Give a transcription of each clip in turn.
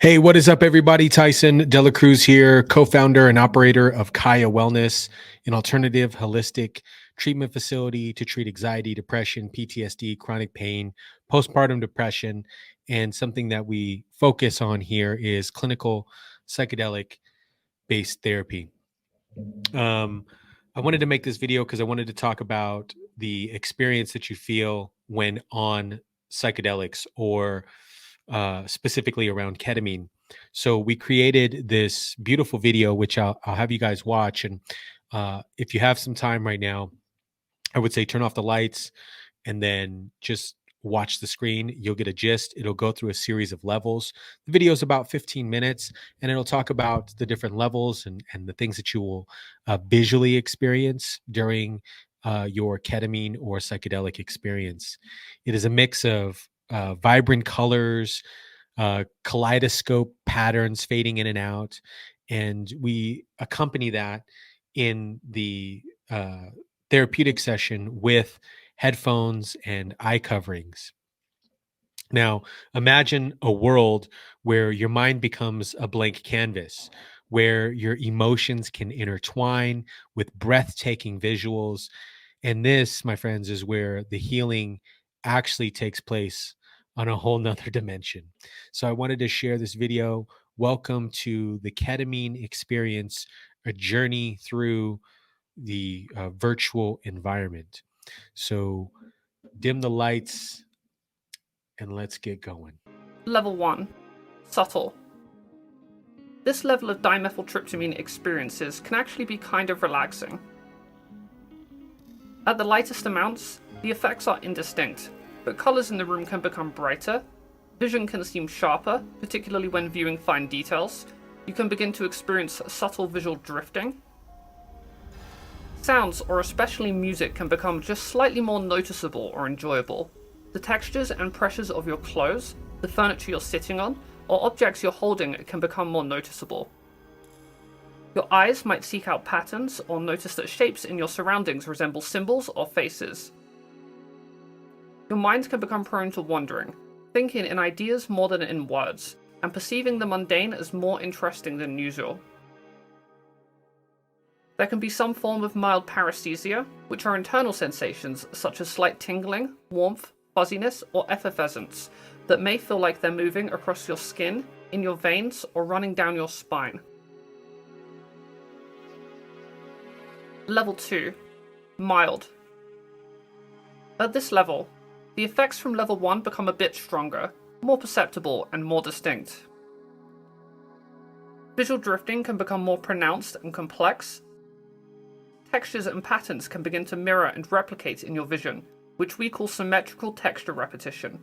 Hey, what is up, everybody? Tyson Dela Cruz here, co founder and operator of Kiaya Wellness, an alternative holistic treatment facility to treat anxiety, depression, PTSD, chronic pain, postpartum depression. And something that we focus on here is clinical psychedelic based therapy. Um, I wanted to make this video because I wanted to talk about the experience that you feel when on psychedelics or specifically around ketamine. So we created this beautiful video, which I'll have you guys watch. And if you have some time right now, I would say turn off the lights and then just watch the screen. You'll get a gist. It'll go through a series of levels. The video is about 15 minutes and it'll talk about the different levels and the things that you will visually experience during your ketamine or psychedelic experience. It is a mix of vibrant colors, kaleidoscope patterns fading in and out. And we accompany that in the therapeutic session with headphones and eye coverings. Now, imagine a world where your mind becomes a blank canvas, where your emotions can intertwine with breathtaking visuals. And this, my friends, is where the healing actually takes place on a whole nother dimension. So I wanted to share this video. Welcome to the ketamine experience, a journey through the virtual environment. So dim the lights and let's get going. Level 1. Subtle. This level of dimethyltryptamine experiences can actually be kind of relaxing. At the lightest amounts, the effects are indistinct, but colours in the room can become brighter, vision can seem sharper, particularly when viewing fine details, you can begin to experience subtle visual drifting. Sounds, or especially music, can become just slightly more noticeable or enjoyable. The textures and pressures of your clothes, the furniture you're sitting on, or objects you're holding can become more noticeable. Your eyes might seek out patterns or notice that shapes in your surroundings resemble symbols or faces. Your mind can become prone to wandering, thinking in ideas more than in words, and perceiving the mundane as more interesting than usual. There can be some form of mild paresthesia, which are internal sensations such as slight tingling, warmth, fuzziness, or effervescence that may feel like they're moving across your skin, in your veins, or running down your spine. Level 2. Mild. At this level, the effects from level 1 become a bit stronger, more perceptible, and more distinct. Visual drifting can become more pronounced and complex. Textures and patterns can begin to mirror and replicate in your vision, which we call symmetrical texture repetition.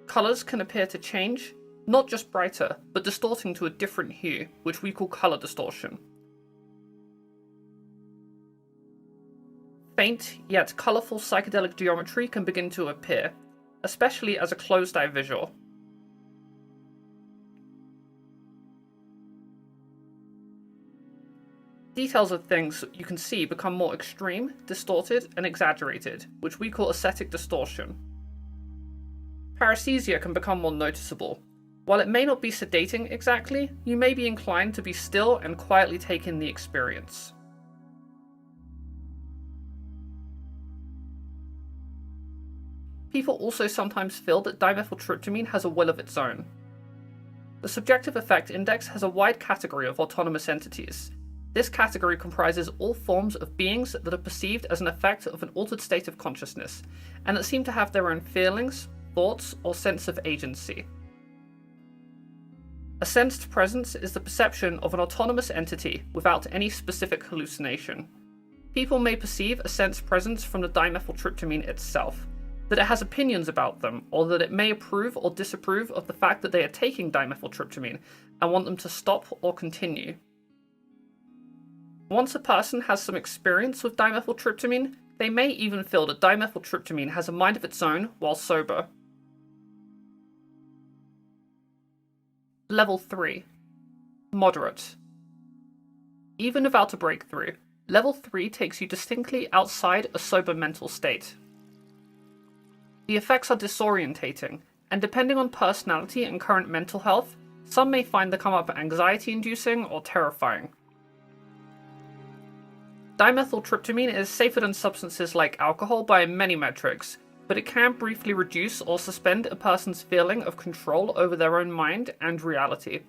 Colours can appear to change, not just brighter, but distorting to a different hue, which we call colour distortion. Faint, yet colourful psychedelic geometry can begin to appear, especially as a closed-eye visual. Details of things you can see become more extreme, distorted, and exaggerated, which we call aesthetic distortion. Paresthesia can become more noticeable. While it may not be sedating exactly, you may be inclined to be still and quietly take in the experience. People also sometimes feel that dimethyltryptamine has a will of its own. The Subjective Effect Index has a wide category of autonomous entities. This category comprises all forms of beings that are perceived as an effect of an altered state of consciousness, and that seem to have their own feelings, thoughts, or sense of agency. A sensed presence is the perception of an autonomous entity without any specific hallucination. People may perceive a sensed presence from the dimethyltryptamine itself, that it has opinions about them, or that it may approve or disapprove of the fact that they are taking dimethyltryptamine and want them to stop or continue. Once a person has some experience with dimethyltryptamine, they may even feel that dimethyltryptamine has a mind of its own while sober. Level 3. Moderate. Even without a breakthrough, Level 3 takes you distinctly outside a sober mental state. The effects are disorientating, and depending on personality and current mental health, some may find the come up anxiety-inducing or terrifying. Dimethyltryptamine is safer than substances like alcohol by many metrics, but it can briefly reduce or suspend a person's feeling of control over their own mind and reality.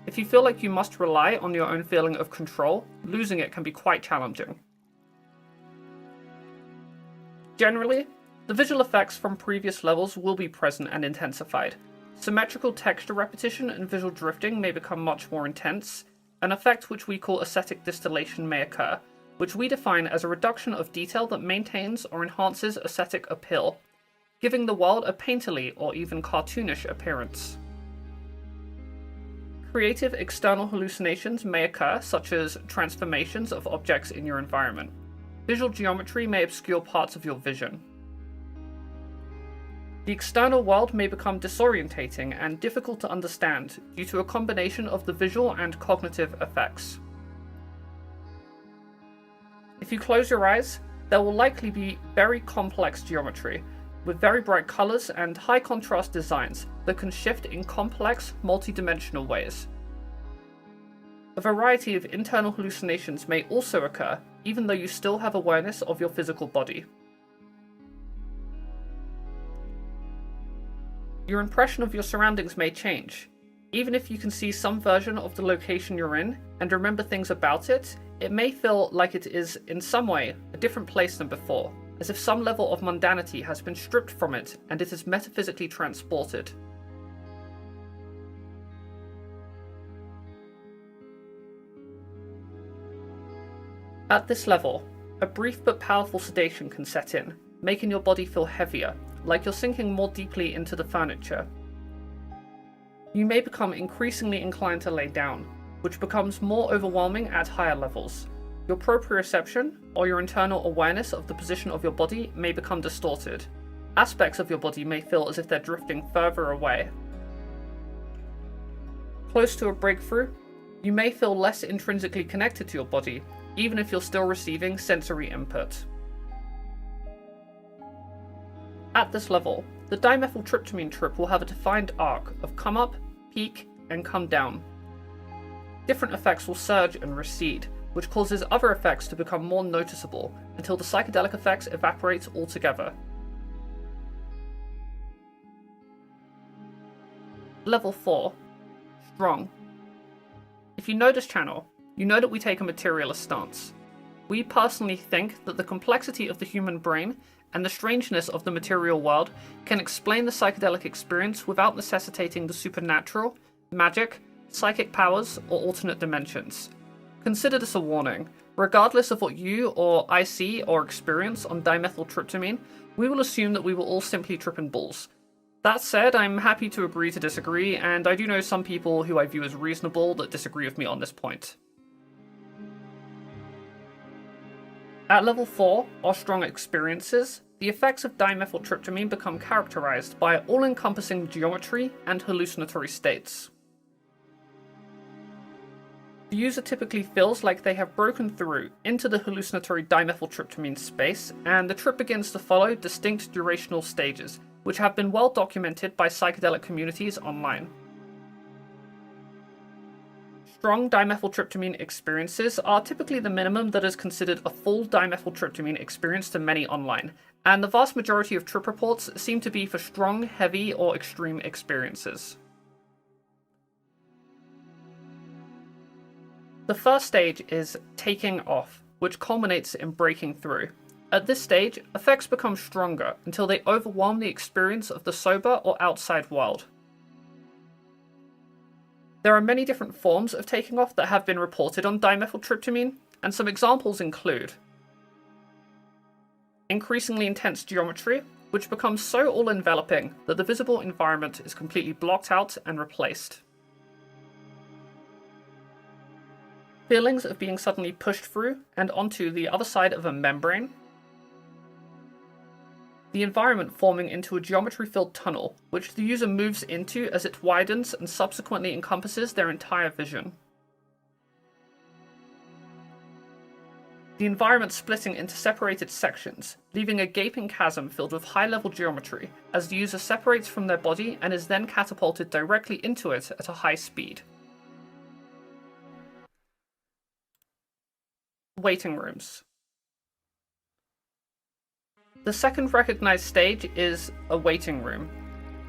If you feel like you must rely on your own feeling of control, losing it can be quite challenging. Generally, the visual effects from previous levels will be present and intensified. Symmetrical texture repetition and visual drifting may become much more intense. An effect which we call aesthetic distillation may occur, which we define as a reduction of detail that maintains or enhances aesthetic appeal, giving the world a painterly or even cartoonish appearance. Creative external hallucinations may occur, such as transformations of objects in your environment. Visual geometry may obscure parts of your vision. The external world may become disorientating and difficult to understand due to a combination of the visual and cognitive effects. If you close your eyes, there will likely be very complex geometry, with very bright colors and high contrast designs that can shift in complex, multi-dimensional ways. A variety of internal hallucinations may also occur, even though you still have awareness of your physical body. Your impression of your surroundings may change. Even if you can see some version of the location you're in and remember things about it, it may feel like it is, in some way, a different place than before, as if some level of mundanity has been stripped from it and it is metaphysically transported. At this level, a brief but powerful sedation can set in, making your body feel heavier, like you're sinking more deeply into the furniture. You may become increasingly inclined to lay down, which becomes more overwhelming at higher levels. Your proprioception, or your internal awareness of the position of your body, may become distorted. Aspects of your body may feel as if they're drifting further away. Close to a breakthrough, you may feel less intrinsically connected to your body, even if you're still receiving sensory input. At this level, the dimethyltryptamine trip will have a defined arc of come up, peak, and come down. Different effects will surge and recede, which causes other effects to become more noticeable until the psychedelic effects evaporate altogether. Level 4. Strong. If you know this channel, you know that we take a materialist stance. We personally think that the complexity of the human brain and the strangeness of the material world can explain the psychedelic experience without necessitating the supernatural, magic, psychic powers, or alternate dimensions. Consider this a warning. Regardless of what you or I see or experience on dimethyltryptamine, we will assume that we were all simply tripping balls. That said, I'm happy to agree to disagree, and I do know some people who I view as reasonable that disagree with me on this point. At level 4, or strong experiences, the effects of dimethyltryptamine become characterized by all-encompassing geometry and hallucinatory states. The user typically feels like they have broken through into the hallucinatory dimethyltryptamine space, and the trip begins to follow distinct durational stages, which have been well documented by psychedelic communities online. Strong dimethyltryptamine experiences are typically the minimum that is considered a full dimethyltryptamine experience to many online, and the vast majority of trip reports seem to be for strong, heavy, or extreme experiences. The first stage is taking off, which culminates in breaking through. At this stage, effects become stronger until they overwhelm the experience of the sober or outside world. There are many different forms of taking off that have been reported on dimethyltryptamine, and some examples include increasingly intense geometry, which becomes so all-enveloping that the visible environment is completely blocked out and replaced. Feelings of being suddenly pushed through and onto the other side of a membrane. The environment forming into a geometry-filled tunnel, which the user moves into as it widens and subsequently encompasses their entire vision. the environment splitting into separated sections, leaving a gaping chasm filled with high-level geometry as the user separates from their body and is then catapulted directly into it at a high speed. Waiting rooms. The second recognized stage is a waiting room.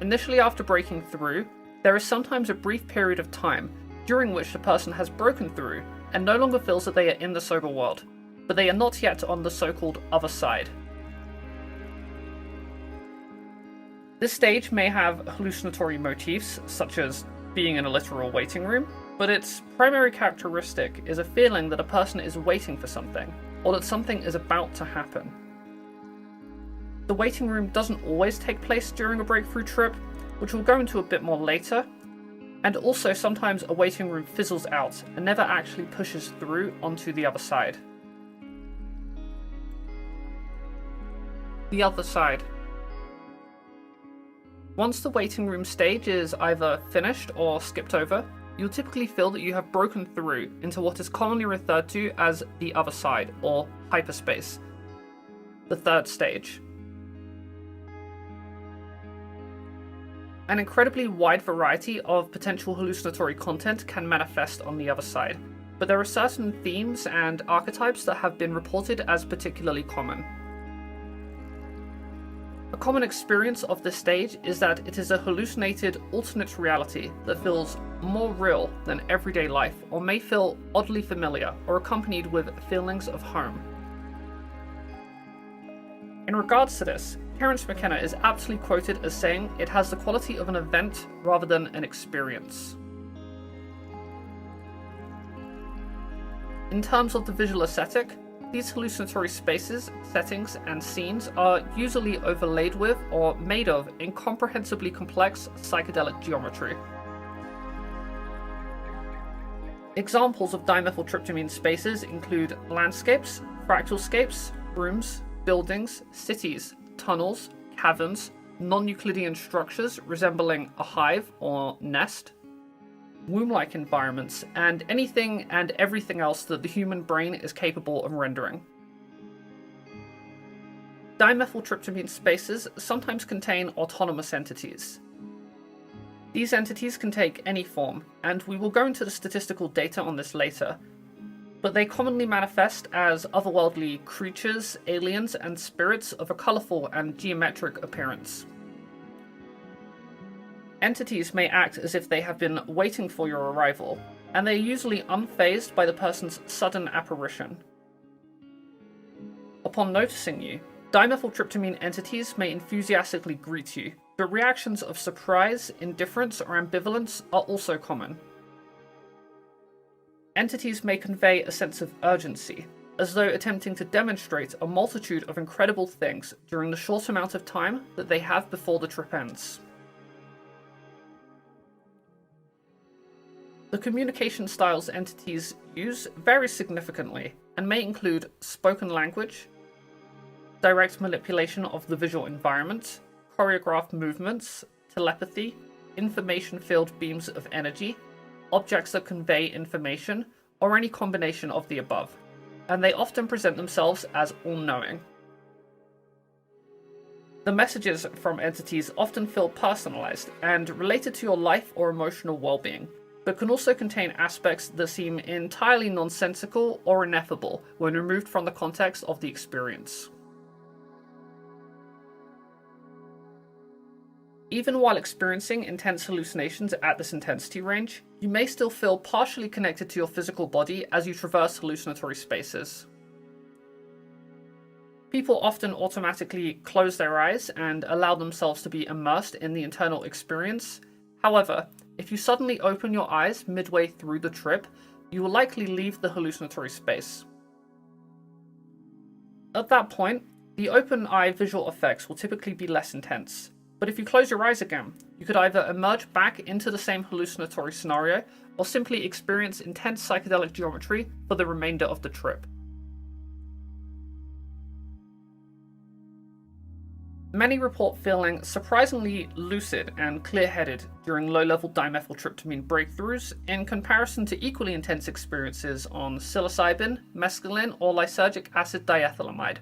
Initially after breaking through, there is sometimes a brief period of time during which the person has broken through and no longer feels that they are in the sober world, but they are not yet on the so-called other side. This stage may have hallucinatory motifs, such as being in a literal waiting room, but its primary characteristic is a feeling that a person is waiting for something, or that something is about to happen. The waiting room doesn't always take place during a breakthrough trip, which we'll go into a bit more later, and also sometimes a waiting room fizzles out and never actually pushes through onto the other side. The other side. Once the waiting room stage is either finished or skipped over, you'll typically feel that you have broken through into what is commonly referred to as the other side, or hyperspace, the third stage. An incredibly wide variety of potential hallucinatory content can manifest on the other side, but there are certain themes and archetypes that have been reported as particularly common. A common experience of this stage is that it is a hallucinated alternate reality that feels more real than everyday life, or may feel oddly familiar or accompanied with feelings of home. In regards to this, Terence McKenna is aptly quoted as saying it has the quality of an event rather than an experience. In terms of the visual aesthetic, these hallucinatory spaces, settings, and scenes are usually overlaid with or made of incomprehensibly complex psychedelic geometry. Examples of dimethyltryptamine spaces include landscapes, fractalscapes, rooms, buildings, cities, tunnels, caverns, non-Euclidean structures resembling a hive or nest, womb-like environments, and anything and everything else that the human brain is capable of rendering. Dimethyltryptamine spaces sometimes contain autonomous entities. These entities can take any form, and we will go into the statistical data on this later, but they commonly manifest as otherworldly creatures, aliens, and spirits of a colourful and geometric appearance. Entities may act as if they have been waiting for your arrival, and they are usually unfazed by the person's sudden apparition. Upon noticing you, dimethyltryptamine entities may enthusiastically greet you, but reactions of surprise, indifference, or ambivalence are also common. Entities may convey a sense of urgency, as though attempting to demonstrate a multitude of incredible things during the short amount of time that they have before the trip ends. The communication styles entities use vary significantly and may include spoken language, direct manipulation of the visual environment, choreographed movements, telepathy, information-filled beams of energy, objects that convey information, or any combination of the above, and they often present themselves as all-knowing. The messages from entities often feel personalized and related to your life or emotional well-being, but can also contain aspects that seem entirely nonsensical or ineffable when removed from the context of the experience. Even while experiencing intense hallucinations at this intensity range, you may still feel partially connected to your physical body as you traverse hallucinatory spaces. People often automatically close their eyes and allow themselves to be immersed in the internal experience. However, if you suddenly open your eyes midway through the trip, you will likely leave the hallucinatory space. At that point, the open eye visual effects will typically be less intense. But if you close your eyes again, you could either emerge back into the same hallucinatory scenario, or simply experience intense psychedelic geometry for the remainder of the trip. many report feeling surprisingly lucid and clear-headed during low-level dimethyltryptamine breakthroughs in comparison to equally intense experiences on psilocybin, mescaline, or lysergic acid diethylamide.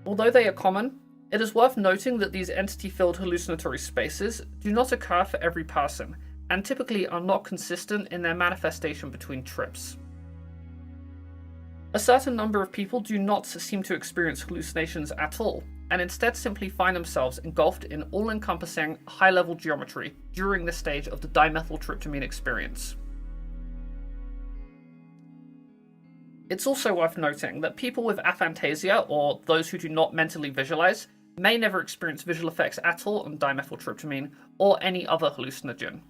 Although they are common, it is worth noting that these entity-filled hallucinatory spaces do not occur for every person, and typically are not consistent in their manifestation between trips. A certain number of people do not seem to experience hallucinations at all, and instead simply find themselves engulfed in all-encompassing, high-level geometry during this stage of the dimethyltryptamine experience. It's also worth noting that people with aphantasia, or those who do not mentally visualize, may never experience visual effects at all on dimethyltryptamine or any other hallucinogen.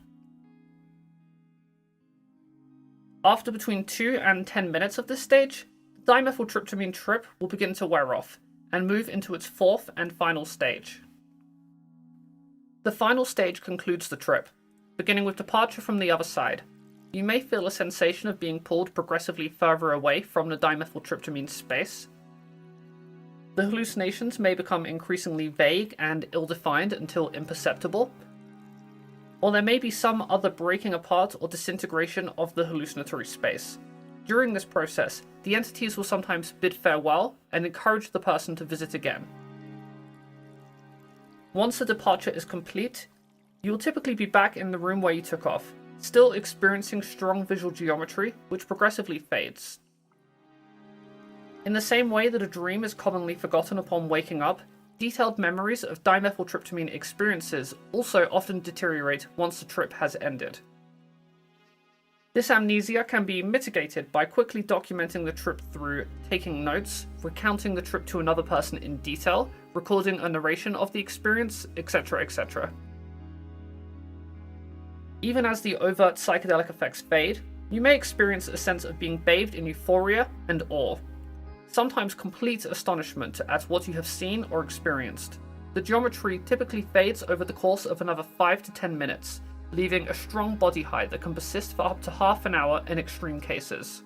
After between 2 and 10 minutes of this stage, the dimethyltryptamine trip will begin to wear off and move into its fourth and final stage. The final stage concludes the trip, beginning with departure from the other side. You may feel a sensation of being pulled progressively further away from the dimethyltryptamine space. The hallucinations may become increasingly vague and ill-defined until imperceptible, or there may be some other breaking apart or disintegration of the hallucinatory space. During this process, the entities will sometimes bid farewell and encourage the person to visit again. Once the departure is complete, you will typically be back in the room where you took off, still experiencing strong visual geometry, which progressively fades. In the same way that a dream is commonly forgotten upon waking up, detailed memories of dimethyltryptamine experiences also often deteriorate once the trip has ended. This amnesia can be mitigated by quickly documenting the trip through taking notes, recounting the trip to another person in detail, recording a narration of the experience, etc., etc. Even as the overt psychedelic effects fade, you may experience a sense of being bathed in euphoria and awe, sometimes complete astonishment at what you have seen or experienced. The geometry typically fades over the course of another 5 to 10 minutes, leaving a strong body high that can persist for up to half an hour in extreme cases.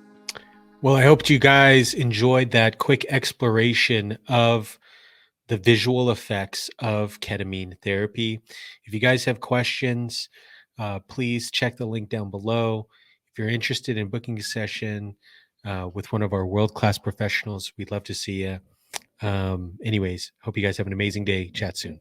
Well, I hope you guys enjoyed that quick exploration of the visual effects of ketamine therapy. If you guys have questions, please check the link down below. If you're interested in booking a session with one of our world-class professionals, we'd love to see you. Anyways, hope you guys have an amazing day. Chat soon.